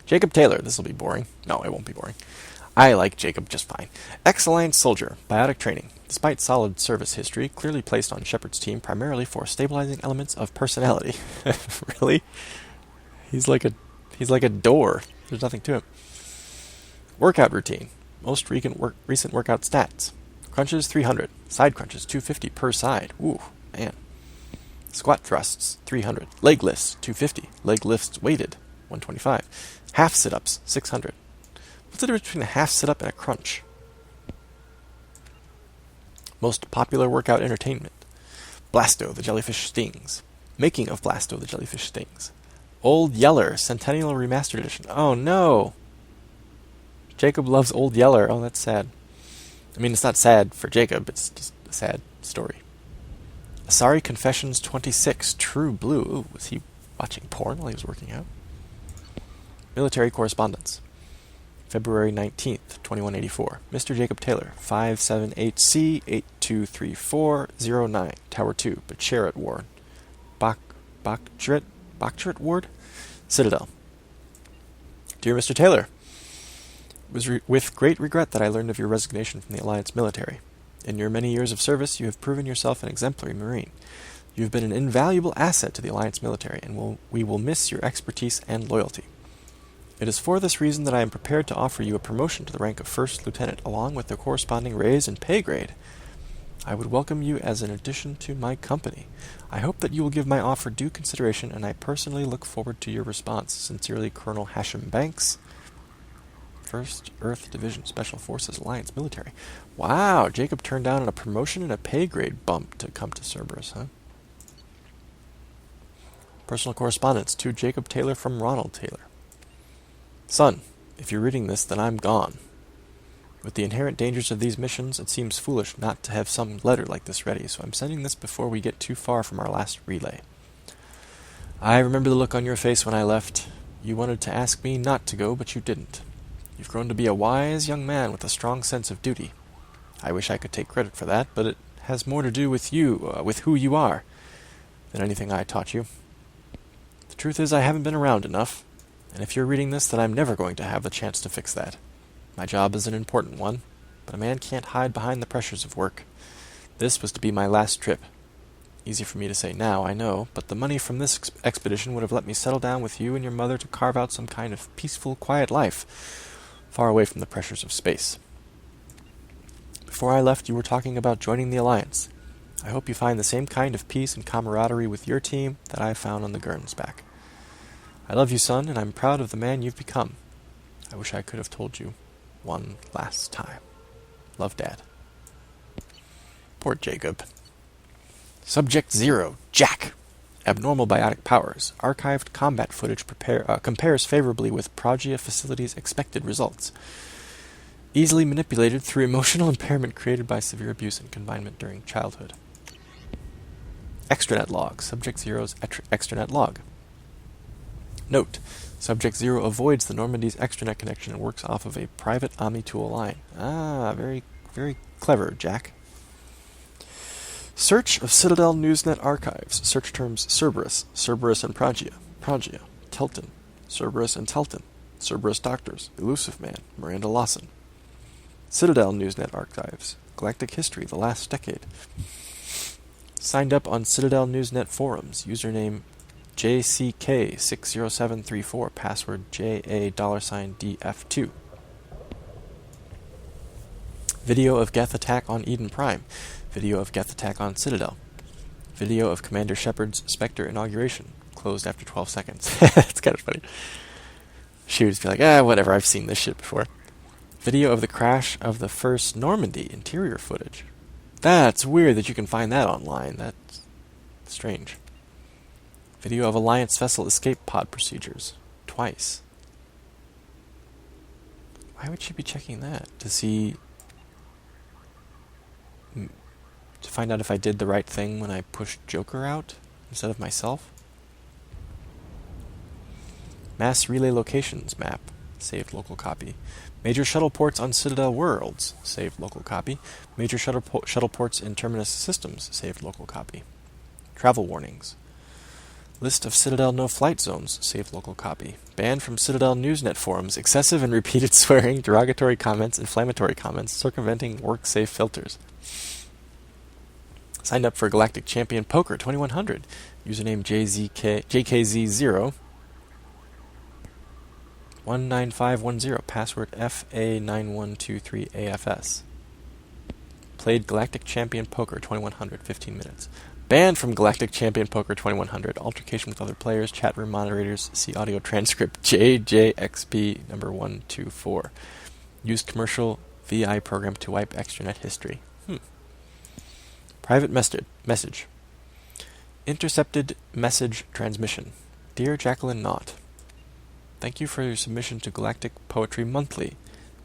Jacob Taylor. This will be boring. No, it won't be boring. I like Jacob just fine. Ex-Alliance soldier, biotic training. Despite solid service history, clearly placed on Shepard's team primarily for stabilizing elements of personality. Really? He's like a door. There's nothing to him. Workout routine. Most recent workout stats. Crunches 300. Side crunches 250 per side. Ooh, man. Squat thrusts 300. Leg lifts 250. Leg lifts weighted 125. Half sit-ups 600. What's the difference between a half sit-up and a crunch? Most popular workout entertainment. Blasto, the jellyfish stings. Making of Blasto, the jellyfish stings. Old Yeller, Centennial Remastered Edition. Oh no! Jacob loves Old Yeller. Oh, that's sad. I mean, it's not sad for Jacob, it's just a sad story. Asari Confessions 26, True Blue. Ooh, was he watching porn while he was working out? Military correspondence. February 19th, 2184. Mr. Jacob Taylor, 578C823409, Tower 2, Baccarat Ward. Baccarat Ward? Citadel. Dear Mr. Taylor, it was with great regret that I learned of your resignation from the Alliance military. In your many years of service, you have proven yourself an exemplary Marine. You have been an invaluable asset to the Alliance military, and we will miss your expertise and loyalty. It is for this reason that I am prepared to offer you a promotion to the rank of First Lieutenant, along with the corresponding raise and pay grade. I would welcome you as an addition to my company. I hope that you will give my offer due consideration, and I personally look forward to your response. Sincerely, Colonel Hashem Banks, 1st Earth Division Special Forces Alliance Military. Wow, Jacob turned down a promotion and a pay grade bump to come to Cerberus, huh? Personal correspondence to Jacob Taylor from Ronald Taylor. Son, if you're reading this, then I'm gone. With the inherent dangers of these missions, it seems foolish not to have some letter like this ready, so I'm sending this before we get too far from our last relay. I remember the look on your face when I left. You wanted to ask me not to go, but you didn't. You've grown to be a wise young man with a strong sense of duty. I wish I could take credit for that, but it has more to do with you, with who you are, than anything I taught you. The truth is I haven't been around enough. And if you're reading this, then I'm never going to have the chance to fix that. My job is an important one, but a man can't hide behind the pressures of work. This was to be my last trip. Easy for me to say now, I know, but the money from this expedition would have let me settle down with you and your mother to carve out some kind of peaceful, quiet life, far away from the pressures of space. Before I left, you were talking about joining the Alliance. I hope you find the same kind of peace and camaraderie with your team that I found on the Gernsback. I love you, son, and I'm proud of the man you've become. I wish I could have told you one last time. Love, Dad. Poor Jacob. Subject 0, Jack. Abnormal biotic powers. Archived combat footage compares favorably with Progea Facility's expected results. Easily manipulated through emotional impairment created by severe abuse and confinement during childhood. Extranet log. Subject 0's extranet log. Note, Subject 0 avoids the Normandy's extranet connection and works off of a private OmniTool line. Ah, very, very clever, Jack. Search of Citadel Newsnet archives. Search terms Cerberus, Cerberus and Progea, Progea, Telton, Cerberus and Telton, Cerberus Doctors, Elusive Man, Miranda Lawson. Citadel Newsnet archives. Galactic History, the last decade. Signed up on Citadel Newsnet forums. Username JCK60734, password JA$DF2. Video of Geth attack on Eden Prime. Video of Geth attack on Citadel. Video of Commander Shepard's Spectre inauguration. Closed after 12 seconds. It's kind of funny. She would just be like, whatever, I've seen this shit before. Video of the crash of the first Normandy interior footage. That's weird that you can find that online. That's strange. Video of Alliance vessel escape pod procedures. Twice. Why would she be checking that? To see... to find out if I did the right thing when I pushed Joker out instead of myself? Mass relay locations map. Saved local copy. Major shuttle ports on Citadel Worlds. Saved local copy. Major shuttle ports in Terminus Systems. Saved local copy. Travel warnings. List of Citadel no-flight zones. Save local copy. Banned from Citadel Newsnet forums. Excessive and repeated swearing, derogatory comments, inflammatory comments, circumventing work-safe filters. Signed up for Galactic Champion Poker 2100. Username JKZ0. 19510. Password FA9123AFS. Played Galactic Champion Poker 2100. 15 minutes. Banned from Galactic Champion Poker 2100. Altercation with other players. Chat room moderators. See audio transcript JJXP number 124. Used commercial VI program to wipe extranet history. Private message. Intercepted message transmission. Dear Jacqueline Knott, thank you for your submission to Galactic Poetry Monthly.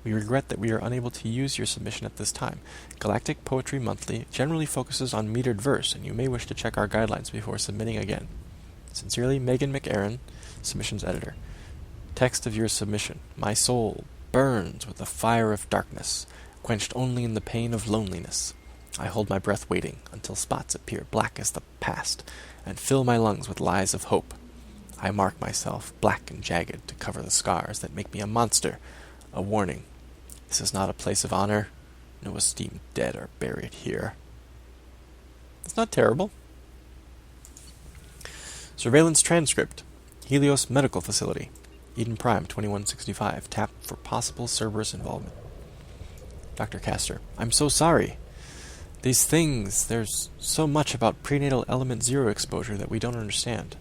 We regret that we are unable to use your submission at this time. Galactic Poetry Monthly generally focuses on metered verse, and you may wish to check our guidelines before submitting again. Sincerely, Megan McAaron, submissions editor. Text of your submission. My soul burns with the fire of darkness, quenched only in the pain of loneliness. I hold my breath waiting until spots appear black as the past, and fill my lungs with lies of hope. I mark myself black and jagged to cover the scars that make me a monster, a warning. This is not a place of honor. No esteemed dead are buried here. It's not terrible. Surveillance transcript. Helios Medical Facility. Eden Prime 2165. Tap for possible Cerberus involvement. Dr. Castor. I'm so sorry. These things, there's so much about prenatal element 0 exposure that we don't understand.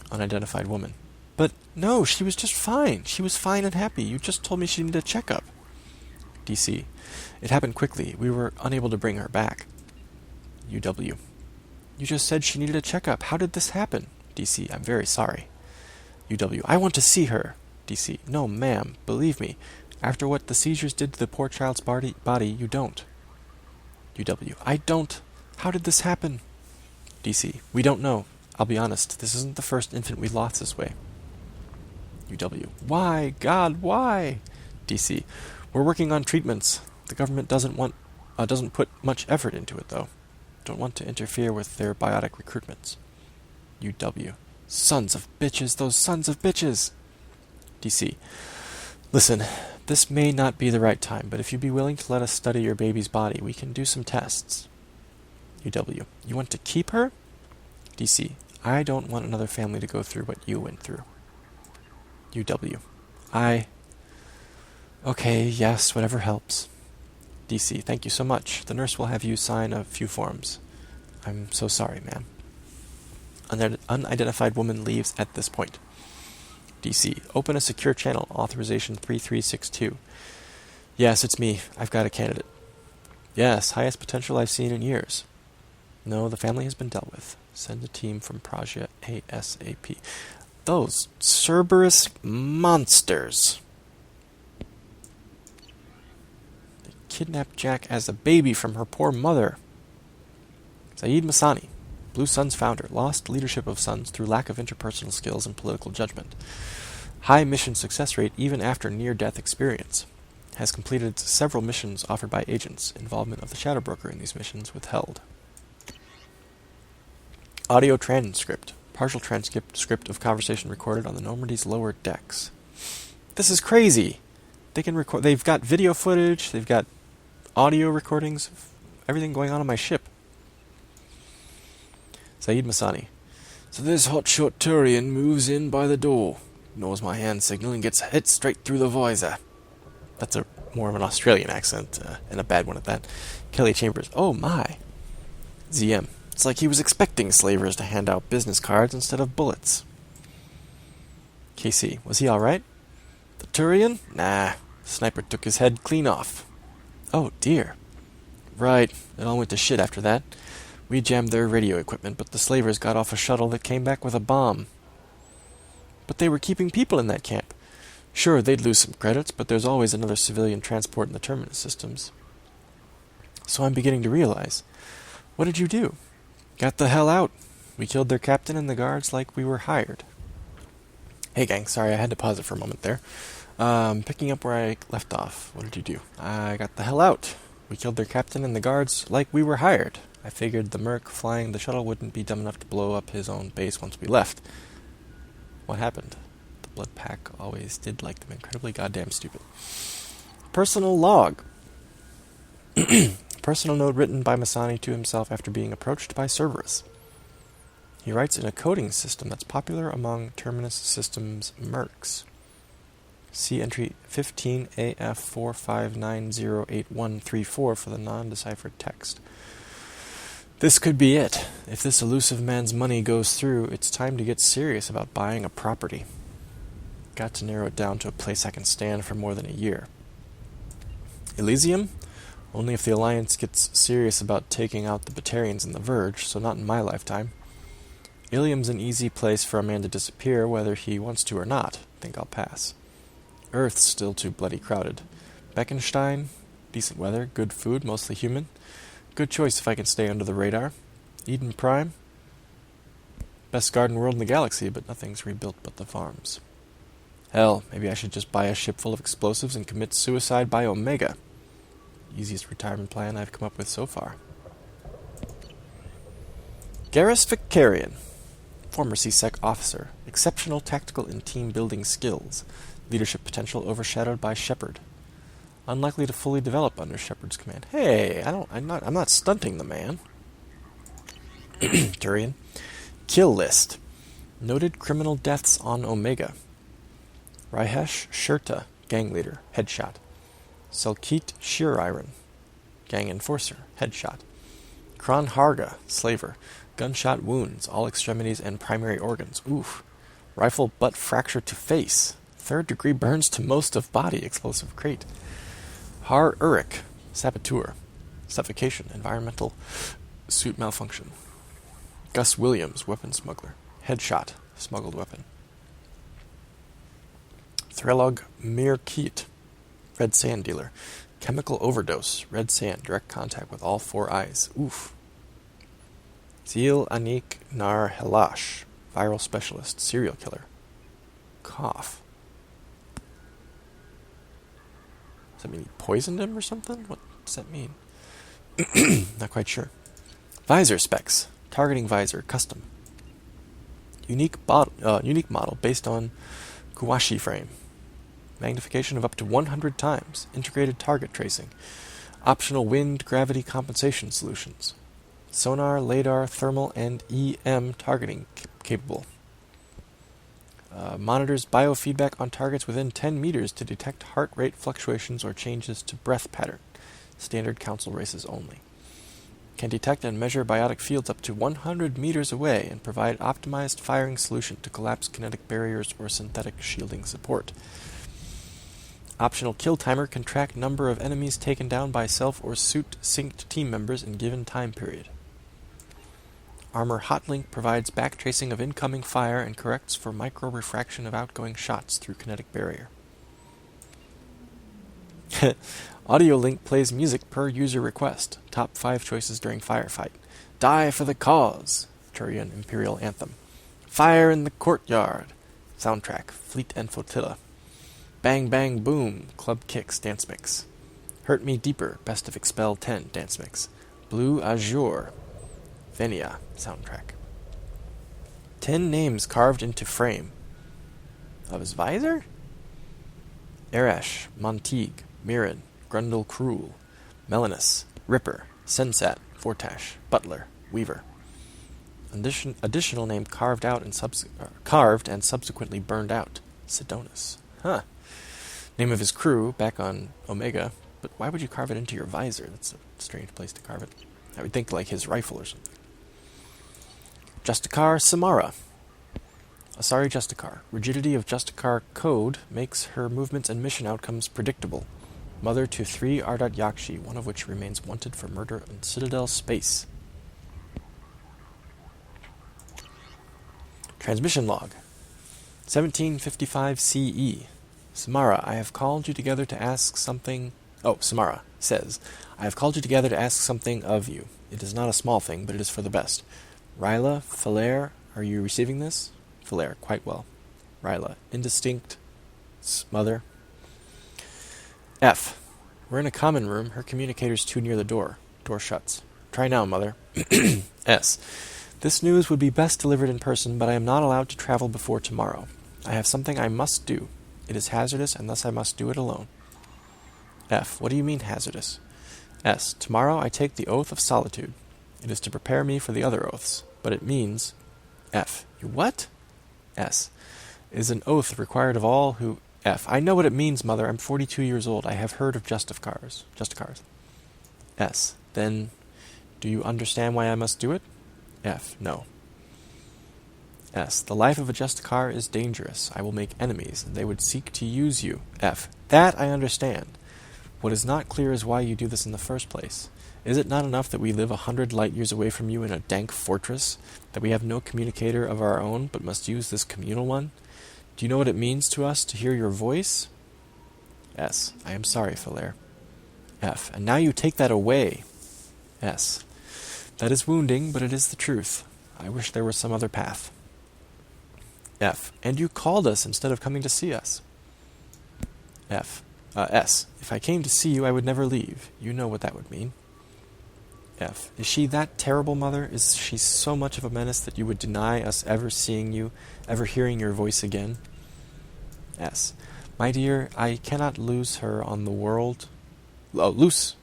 Unidentified woman. But no, she was just fine. She was fine and happy. You just told me she needed a checkup. DC. It happened quickly. We were unable to bring her back. UW. You just said she needed a checkup. How did this happen? DC. I'm very sorry. UW. I want to see her. DC. No, ma'am. Believe me. After what the seizures did to the poor child's body, you don't. UW. I don't. How did this happen? DC. We don't know. I'll be honest. This isn't the first infant we lost this way. UW. Why? God, why? DC. We're working on treatments. The government doesn't put much effort into it, though. Don't want to interfere with their biotic recruitments. UW. Sons of bitches, those sons of bitches! DC. Listen, this may not be the right time, but if you'd be willing to let us study your baby's body, we can do some tests. UW. You want to keep her? DC. I don't want another family to go through what you went through. UW. Okay, yes, whatever helps. DC. Thank you so much. The nurse will have you sign a few forms. I'm so sorry, ma'am. Unidentified woman leaves at this point. DC. Open a secure channel. Authorization 3362. Yes, it's me. I've got a candidate. Yes, highest potential I've seen in years. No, the family has been dealt with. Send a team from Praja ASAP. Those Cerberus monsters. They kidnapped Jack as a baby from her poor mother. Zaeed Massani, Blue Suns founder, lost leadership of Suns through lack of interpersonal skills and political judgment. High mission success rate even after near-death experience. Has completed several missions offered by agents. Involvement of the Shadow Broker in these missions withheld. Audio transcript. Partial transcript of conversation recorded on the Normandy's lower decks. This is crazy! They can record. They've got video footage. They've got audio recordings of everything going on my ship. Zaeed Massani. So this hotshot Turian moves in by the door, ignores my hand signal, and gets hit straight through the visor. That's more of an Australian accent, and a bad one at that. Kelly Chambers. Oh my. ZM. It's like he was expecting slavers to hand out business cards instead of bullets. KC. Was he alright? The Turian? Nah. Sniper took his head clean off. Oh dear. Right. It all went to shit after that. We jammed their radio equipment, but the slavers got off a shuttle that came back with a bomb. But they were keeping people in that camp. Sure, they'd lose some credits, but there's always another civilian transport in the terminus systems. So I'm beginning to realize. What did you do? Got the hell out. We killed their captain and the guards like we were hired. Hey gang, sorry I had to pause it for a moment there. Picking up where I left off. What did you do? I got the hell out. We killed their captain and the guards like we were hired. I figured the merc flying the shuttle wouldn't be dumb enough to blow up his own base once we left. What happened? The Blood Pack always did like them incredibly goddamn stupid. Personal log. Personal note written by Massani to himself after being approached by Cerberus. He writes in a coding system that's popular among Terminus Systems mercs. See entry 15AF45908134 for the non-deciphered text. This could be it. If this elusive man's money goes through, it's time to get serious about buying a property. Got to narrow it down to a place I can stand for more than a year. Elysium? Only if the Alliance gets serious about taking out the Batarians and the Verge, so not in my lifetime. Ilium's an easy place for a man to disappear, whether he wants to or not. Think I'll pass. Earth's still too bloody crowded. Beckenstein? Decent weather, good food, mostly human. Good choice if I can stay under the radar. Eden Prime? Best garden world in the galaxy, but nothing's rebuilt but the farms. Hell, maybe I should just buy a ship full of explosives and commit suicide by Omega. Easiest retirement plan I've come up with so far. Carrus Vakarian. Former C-Sec officer. Exceptional tactical and team-building skills. Leadership potential overshadowed by Shepard. Unlikely to fully develop under Shepard's command. Hey, I'm not stunting the man. Turian. Kill list. Noted criminal deaths on Omega. Raihesh Shurta, gang leader, headshot. Selkit Shiriran, gang enforcer, headshot. Kron Harga, slaver, gunshot wounds, all extremities and primary organs. Oof. Rifle butt fracture to face. 3rd degree burns to most of body, explosive crate. Har Urik, saboteur, suffocation, environmental suit malfunction. Gus Williams, weapon smuggler, headshot, smuggled weapon. Threlog Mirkeet, red sand dealer, chemical overdose, red sand, direct contact with all 4 eyes. Oof. Zeel Anik Nar Helash, viral specialist, serial killer. Cough. Does that mean he poisoned him or something? What does that mean? Not quite sure. Visor specs. Targeting visor, custom. Unique model based on Kuwashi frame. Magnification of up to 100 times. Integrated target tracing. Optional wind gravity compensation solutions. Sonar, radar, thermal, and EM targeting capable. Monitors biofeedback on targets within 10 meters to detect heart rate fluctuations or changes to breath pattern. Standard council races only. Can detect and measure biotic fields up to 100 meters away and provide optimized firing solution to collapse kinetic barriers or synthetic shielding support. Optional kill timer can track number of enemies taken down by self or suit-synced team members in given time period. Armor Hotlink provides backtracing of incoming fire and corrects for micro-refraction of outgoing shots through kinetic barrier. Audio Link plays music per user request. Top 5 choices during firefight. Die for the cause. Turian Imperial Anthem. Fire in the Courtyard. Soundtrack. Fleet and Flotilla. Bang Bang Boom. Club Kicks Dance Mix. Hurt Me Deeper. Best of Expel 10 Dance Mix. Blue Azure. Venia soundtrack. 10 names carved into frame. Of his visor? Arash, Monteague, Mirren, Grundle Cruel, Melanus, Ripper, Sensat, Fortash, Butler, Weaver. Additional name carved and subsequently burned out. Sidonis. Huh. Name of his crew, back on Omega, but why would you carve it into your visor? That's a strange place to carve it. I would think like his rifle or something. Justicar Samara. Asari Justicar. Rigidity of Justicar code makes her movements and mission outcomes predictable. Mother to 3 Ardat Yakshi, one of which remains wanted for murder in Citadel space. Transmission log. 1755 CE. Samara, I have called you together to ask something... Oh, Samara says, I have called you together to ask something of you. It is not a small thing, but it is for the best. Ryla, Falaire, are you receiving this? Falaire, quite well. Ryla, indistinct. Mother. F. We're in a common room. Her communicator's too near the door. Door shuts. Try now, Mother. S. This news would be best delivered in person, but I am not allowed to travel before tomorrow. I have something I must do. It is hazardous, and thus I must do it alone. F. What do you mean hazardous? S. Tomorrow I take the oath of solitude. It is to prepare me for the other oaths, but it means... F. You what? S. It is an oath required of all who... F. I know what it means, Mother. I'm 42 years old. I have heard of Justicars. S. Then, do you understand why I must do it? F. No. S. The life of a Justicar is dangerous. I will make enemies, and they would seek to use you. F. That I understand. What is not clear is why you do this in the first place. Is it not enough that we live 100 light years away from you in a dank fortress, that we have no communicator of our own, but must use this communal one? Do you know what it means to us to hear your voice? S. I am sorry, Philaire. F. And now you take that away. S. That is wounding, but it is the truth. I wish there were some other path. F. And you called us instead of coming to see us. F. S. If I came to see you, I would never leave. You know what that would mean. F. Is she that terrible, Mother? Is she so much of a menace that you would deny us ever seeing you, ever hearing your voice again? S. My dear, I cannot lose her on the world... Loose.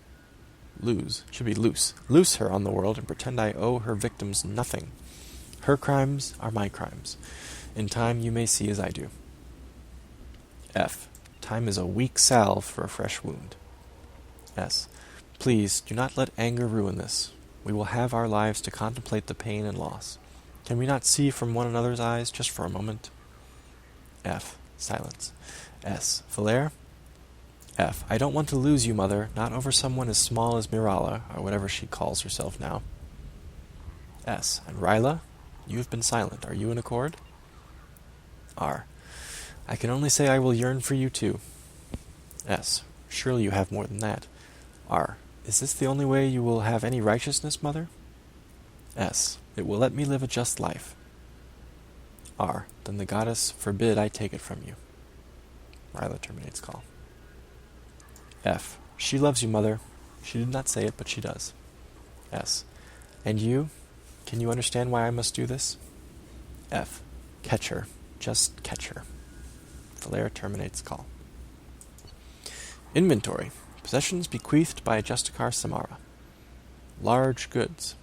Should be loose. Loose her on the world and pretend I owe her victims nothing. Her crimes are my crimes. In time you may see as I do. F. Time is a weak salve for a fresh wound. S. Please, do not let anger ruin this. We will have our lives to contemplate the pain and loss. Can we not see from one another's eyes just for a moment? F. Silence. S. Philaire? F. I don't want to lose you, Mother, not over someone as small as Mirala, or whatever she calls herself now. S. And Ryla? You have been silent. Are you in accord? R. I can only say I will yearn for you too. S. Surely you have more than that. R. Is this the only way you will have any righteousness, Mother? S. It will let me live a just life. R. Then the goddess forbid I take it from you. Ryla terminates call. F. She loves you, Mother. She did not say it, but she does. S. And you? Can you understand why I must do this? F. Catch her. Just catch her. Philaire terminates call. Inventory. Possessions bequeathed by Justicar Samara. Large goods.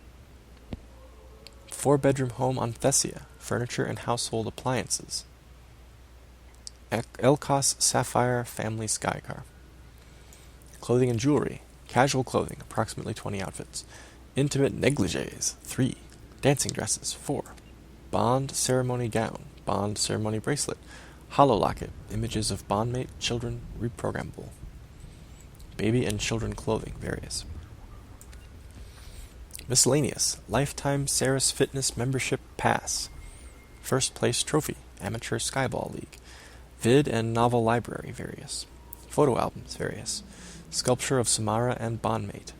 4-bedroom home on Thessia. Furniture and household appliances. Elkos Sapphire family skycar. Clothing and jewelry. Casual clothing, approximately 20 outfits. Intimate negligees, 3. Dancing dresses, 4. Bond ceremony gown. Bond ceremony bracelet. Hollow locket. Images of bondmate, children, reprogrammable. Baby and children clothing, various. Miscellaneous. Lifetime Ceres Fitness Membership Pass. First place trophy. Amateur Skyball League. Vid and novel library, various. Photo albums, various. Sculpture of Samara and bondmate.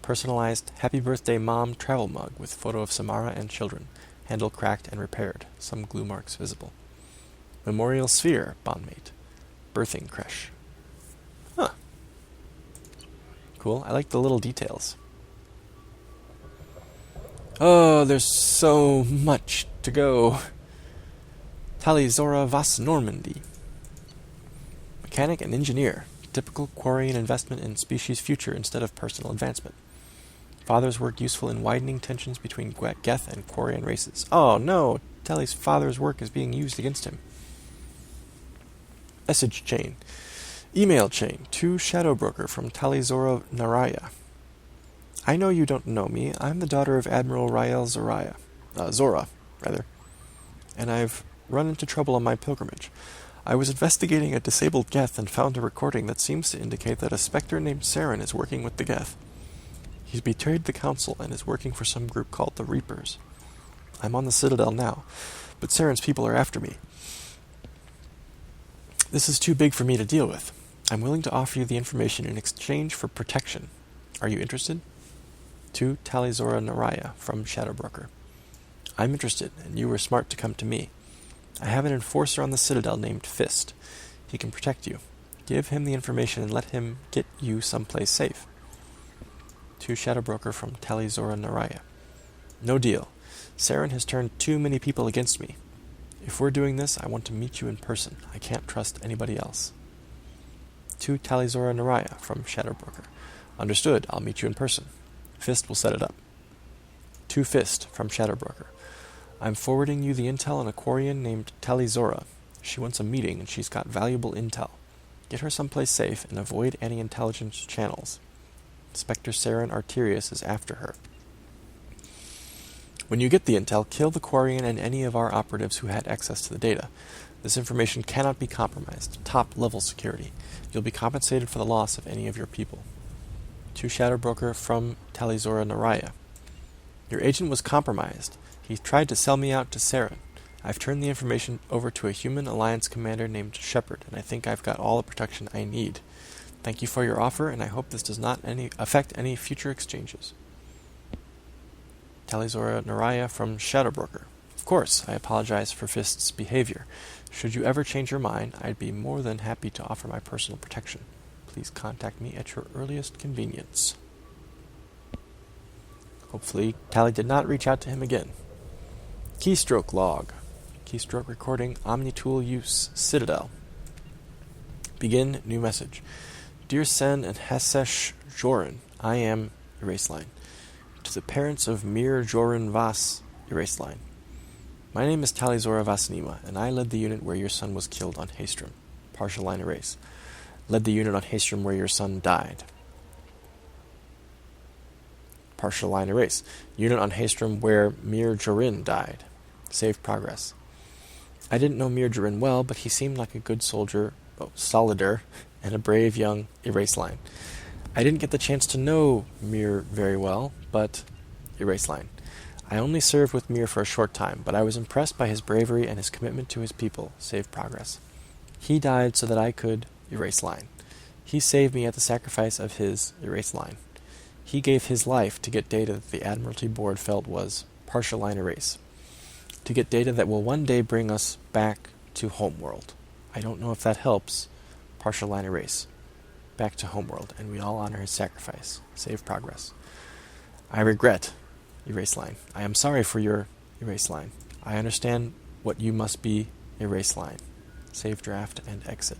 Personalized Happy Birthday Mom travel mug with photo of Samara and children. Handle cracked and repaired. Some glue marks visible. Memorial Sphere, bondmate. Birthing creche. Huh. Cool. I like the little details. Oh, there's so much to go. Tali Zorah vas Normandy. Mechanic and engineer. Typical Quarian investment in species future instead of personal advancement. Father's work useful in widening tensions between Geth and Quarian races. Oh no! Tali's father's work is being used against him. Message chain. Email chain. To Shadow Broker from Tali Zorah Naraya. I know you don't know me. I'm the daughter of Admiral Rael Zorah, and I've run into trouble on my pilgrimage. I was investigating a disabled Geth and found a recording that seems to indicate that a spectre named Saren is working with the Geth. He's betrayed the Council and is working for some group called the Reapers. I'm on the Citadel now, but Saren's people are after me. This is too big for me to deal with. I'm willing to offer you the information in exchange for protection. Are you interested? To Tali Zorah Naraya from Shadow Broker. I'm interested, and you were smart to come to me. I have an enforcer on the Citadel named Fist. He can protect you. Give him the information and let him get you someplace safe. To Shadow Broker from Tali, Zorah, Naraya. No deal. Saren has turned too many people against me. If we're doing this, I want to meet you in person. I can't trust anybody else. To Tali, Zorah, Naraya from Shadow Broker. Understood. I'll meet you in person. Fist will set it up. To Fist from Shadow Broker. I'm forwarding you the intel on a Quarian named Tali Zorah. She wants a meeting and she's got valuable intel. Get her someplace safe and avoid any intelligence channels. Inspector Saren Arterius is after her. When you get the intel, kill the Quarian and any of our operatives who had access to the data. This information cannot be compromised. Top-level security. You'll be compensated for the loss of any of your people. To Shadow Broker from Tali, Zorah, Naraya. Your agent was compromised. He tried to sell me out to Saren. I've turned the information over to a human alliance commander named Shepard, and I think I've got all the protection I need. Thank you for your offer, and I hope this does not affect any future exchanges. Tali, Zorah, Naraya from Shadow Broker. Of course, I apologize for Fist's behavior. Should you ever change your mind, I'd be more than happy to offer my personal protection. Please contact me at your earliest convenience. Hopefully, Tali did not reach out to him again. Keystroke log. Keystroke recording Omnitool use Citadel. Begin new message. Dear Sen and Hasesh Joran, I am erase line. To the parents of Mir Joran Vas, erase line. My name is Tali Zorah Vasnima, and I led the unit where your son was killed on Haestrom. Partial line erase. Led the unit on Haestrom where your son died. Partial line erase. Unit on Haestrom where Mir Jorin died. Save progress. I didn't know Mir Jorin well, but he seemed like a good soldier, solider, and a brave young erase line. I didn't get the chance to know Mir very well, but erase line. I only served with Mir for a short time, but I was impressed by his bravery and his commitment to his people. Save progress. He died so that I could erase line. He saved me at the sacrifice of his erase line. He gave his life to get data that the Admiralty Board felt was partial line erase. To get data that will one day bring us back to Homeworld. I don't know if that helps. Partial line erase. Back to Homeworld, and we all honor his sacrifice. Save progress. I regret. Erase line. I am sorry for your erase line. I understand what you must be erase line. Save draft and exit.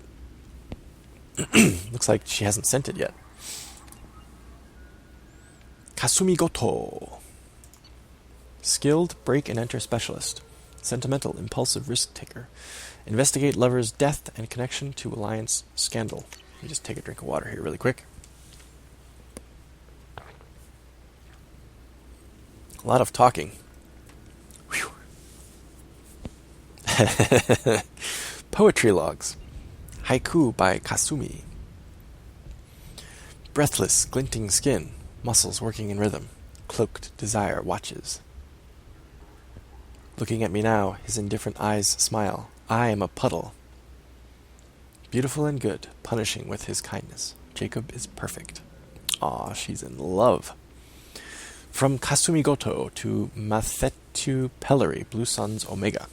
Looks like she hasn't sent it yet. Kasumi Goto. Skilled break and enter specialist. Sentimental, impulsive risk taker. Investigate lover's death and connection to alliance scandal. Let me just take a drink of water here really quick. A lot of talking. Whew. Poetry logs. Haiku by Kasumi. Breathless, glinting skin. Muscles working in rhythm. Cloaked desire watches. Looking at me now, his indifferent eyes smile. I am a puddle. Beautiful and good, punishing with his kindness. Jacob is perfect. Aw, she's in love. From Kasumi Goto to Mathetu Pellery, Blue Suns Omega.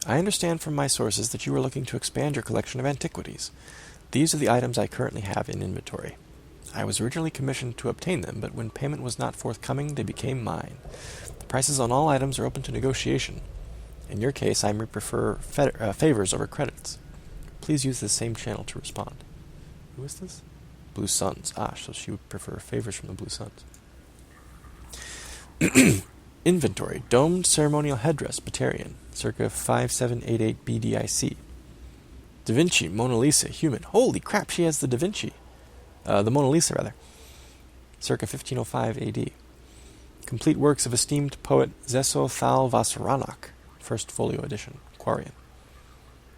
I understand from my sources that you are looking to expand your collection of antiquities. These are the items I currently have in inventory. I was originally commissioned to obtain them, but when payment was not forthcoming, they became mine. The prices on all items are open to negotiation. In your case, I may prefer favors over credits. Please use the same channel to respond. Who is this? Blue Suns. Ah, so she would prefer favors from the Blue Suns. Inventory. Domed ceremonial headdress, Batarian, circa 5788 BDIC. Da Vinci, Mona Lisa, human. Holy crap, she has the Da Vinci. The Mona Lisa, rather. Circa 1505 AD. Complete works of esteemed poet Zeso Thal Vasaranak, first folio edition, Quarian.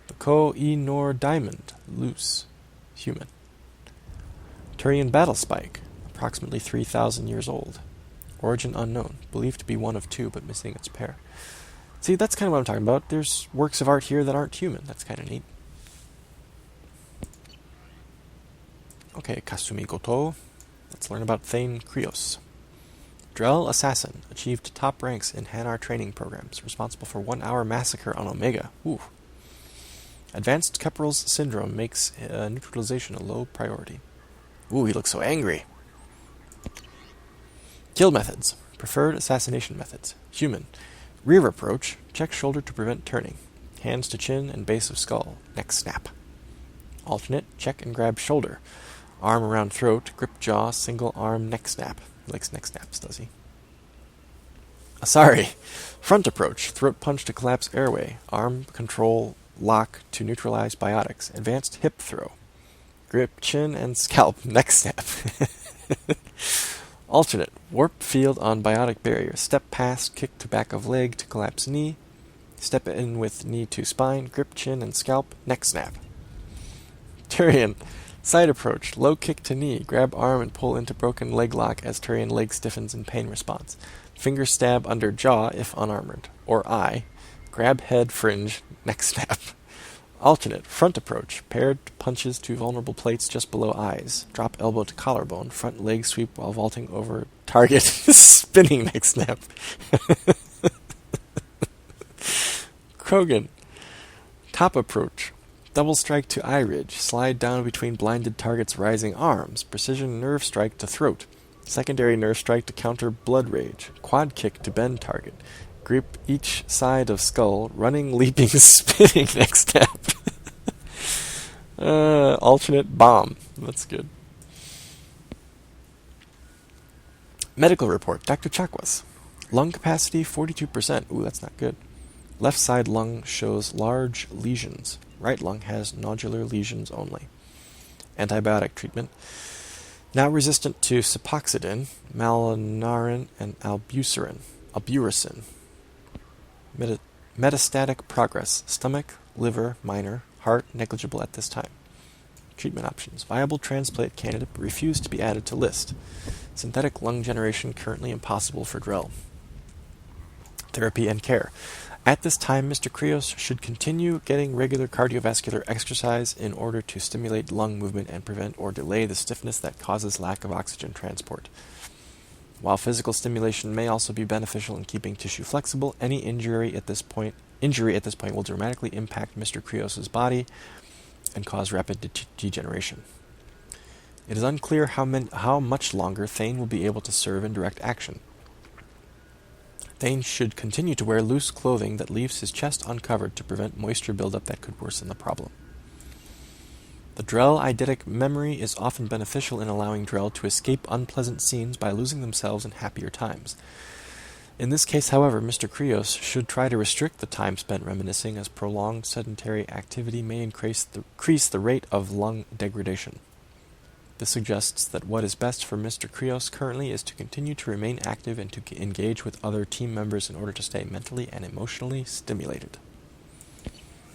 The Ko-i Nor Diamond, loose, human. Turian battle spike, approximately 3,000 years old. Origin unknown, believed to be one of two, but missing its pair. See, that's kind of what I'm talking about. There's works of art here that aren't human. That's kind of neat. Okay, Kasumi Goto. Let's learn about Thane Krios. Drell Assassin, achieved top ranks in Hanar training programs, responsible for 1-hour massacre on Omega. Ooh. Advanced Keppel's syndrome makes neutralization a low priority. Ooh, he looks so angry. Kill methods. Preferred assassination methods. Human. Rear approach. Check shoulder to prevent turning. Hands to chin and base of skull. Neck snap. Alternate. Check and grab shoulder. Arm around throat. Grip jaw. Single arm neck snap. He likes neck snaps, does he? Sorry. Front approach. Throat punch to collapse airway. Arm control lock to neutralize biotics. Advanced hip throw. Grip chin and scalp. Neck snap. Alternate. Warp field on biotic barrier. Step past. Kick to back of leg to collapse knee. Step in with knee to spine. Grip chin and scalp. Neck snap. Turian. Side approach. Low kick to knee. Grab arm and pull into broken leg lock as Turian leg stiffens in pain response. Finger stab under jaw if unarmored. Or eye. Grab head fringe. Neck snap. Alternate. Front approach. Paired punches to vulnerable plates just below eyes. Drop elbow to collarbone. Front leg sweep while vaulting over target. Spinning neck snap. Krogan. Top approach. Double strike to eye ridge. Slide down between blinded target's rising arms. Precision nerve strike to throat. Secondary nerve strike to counter blood rage. Quad kick to bend target. Grip each side of skull. Running, leaping, spinning neck snap. Alternate bomb. That's good. Medical report. Dr. Chakwas. Lung capacity 42%. Ooh, that's not good. Left side lung shows large lesions. Right lung has nodular lesions only. Antibiotic treatment. Now resistant to cipoxidin, malinarin, and albucerin. Metastatic progress. Stomach, liver, minor. Heart, negligible at this time. Treatment options. Viable transplant candidate, but refused to be added to list. Synthetic lung generation currently impossible for Drell. Therapy and care. At this time, Mr. Krios should continue getting regular cardiovascular exercise in order to stimulate lung movement and prevent or delay the stiffness that causes lack of oxygen transport. While physical stimulation may also be beneficial in keeping tissue flexible, any injury at this point will dramatically impact Mr. Krios' body and cause rapid degeneration. It is unclear how much longer Thane will be able to serve in direct action. Thane should continue to wear loose clothing that leaves his chest uncovered to prevent moisture buildup that could worsen the problem. The Drell eidetic memory is often beneficial in allowing Drell to escape unpleasant scenes by losing themselves in happier times. In this case, however, Mr. Krios should try to restrict the time spent reminiscing, as prolonged sedentary activity may increase the rate of lung degradation. This suggests that what is best for Mr. Krios currently is to continue to remain active and to engage with other team members in order to stay mentally and emotionally stimulated.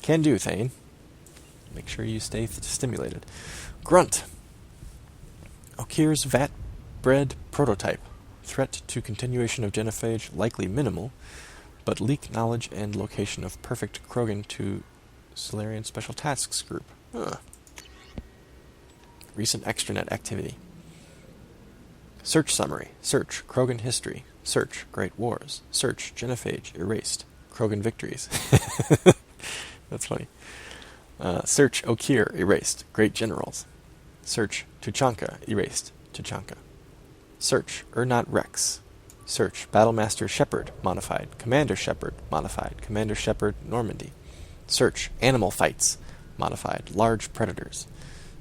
Can do, Thane. Make sure you stay stimulated. Grunt. Okir's vat bred prototype. Threat to continuation of genophage likely minimal, but leak knowledge and location of perfect Krogan to Solarian Special Tasks Group. Recent extranet activity. Search summary. Search Krogan history. Search Great Wars. Search Genophage erased. Krogan victories. That's funny. Search Okir erased. Great generals. Search Tuchanka erased. Tuchanka. Search Urnot Rex. Search Battlemaster Shepard modified. Commander Shepard modified. Commander Shepard Normandy. Search Animal Fights modified. Large Predators.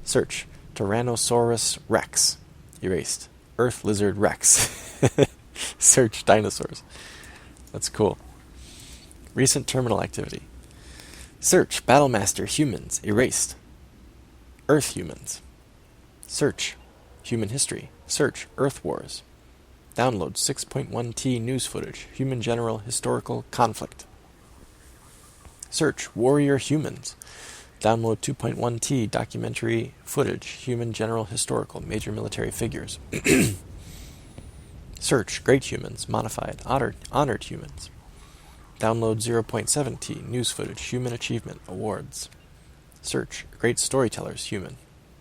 Search Tyrannosaurus Rex erased. Earth Lizard Rex. Search Dinosaurs. That's cool. Recent terminal activity. Search Battlemaster Humans erased. Earth Humans. Search Human History. Search Earth Wars. Download 6.1T news footage. Human General Historical Conflict. Search Warrior Humans. Download 2.1T documentary footage. Human General Historical Major Military Figures. Search Great Humans. Modified. Honored Humans. Download 0.7T news footage. Human Achievement Awards. Search Great Storytellers Human.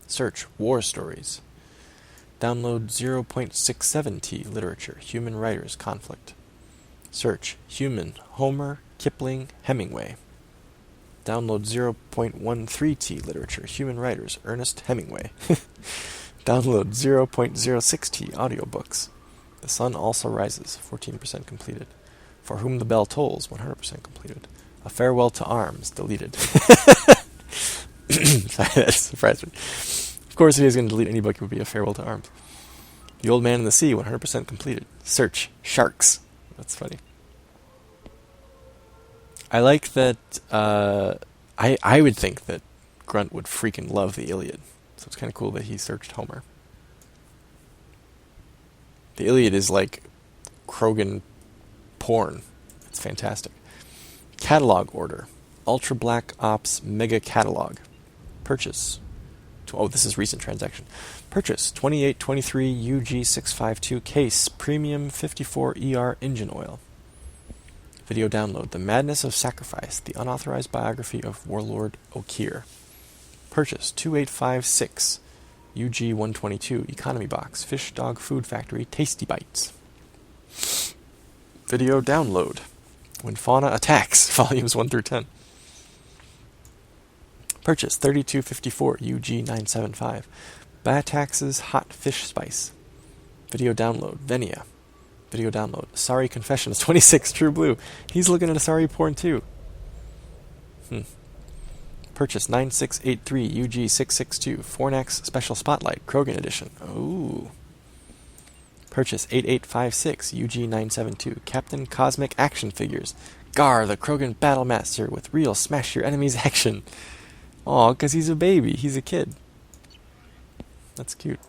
Search War Stories. Download 0.67T literature. Human Writers Conflict. Search Human Homer, Kipling, Hemingway. Download 0.13T literature. Human Writers Ernest Hemingway. Download 0.06T audiobooks. The sun also rises, 14% completed. For whom the bell tolls, 100% completed. A farewell to arms, deleted. Sorry, that surprised me. Of course, if he was going to delete any book, it would be A Farewell to Arms. The Old Man in the Sea, 100% completed. Search, sharks. That's funny. I like that, I would think that Grunt would freaking love the Iliad. So it's kind of cool that he searched Homer. The Iliad is like Krogan porn. It's fantastic. Catalog order. Ultra Black Ops Mega Catalog. Purchase. Oh, this is recent transaction. Purchase 2823 UG652 case premium 54 ER engine oil. Video download. The Madness of Sacrifice. The unauthorized biography of Warlord Okir. Purchase 2856 UG122 economy box. Fish Dog Food Factory Tasty Bites. Video download. When Fauna Attacks. Volumes 1 through 10. Purchase 3254 UG975. Batax's Hot Fish Spice. Video download. Venia. Video download. Sorry Confessions 26 True Blue. He's looking at a sorry porn too. Purchase 9683 UG662 Fornax Special Spotlight Krogan Edition. Ooh. Purchase 8856 UG972 Captain Cosmic Action Figures. Gar, the Krogan Battle Master with real smash your enemies action. Aw, because he's a baby. He's a kid. That's cute.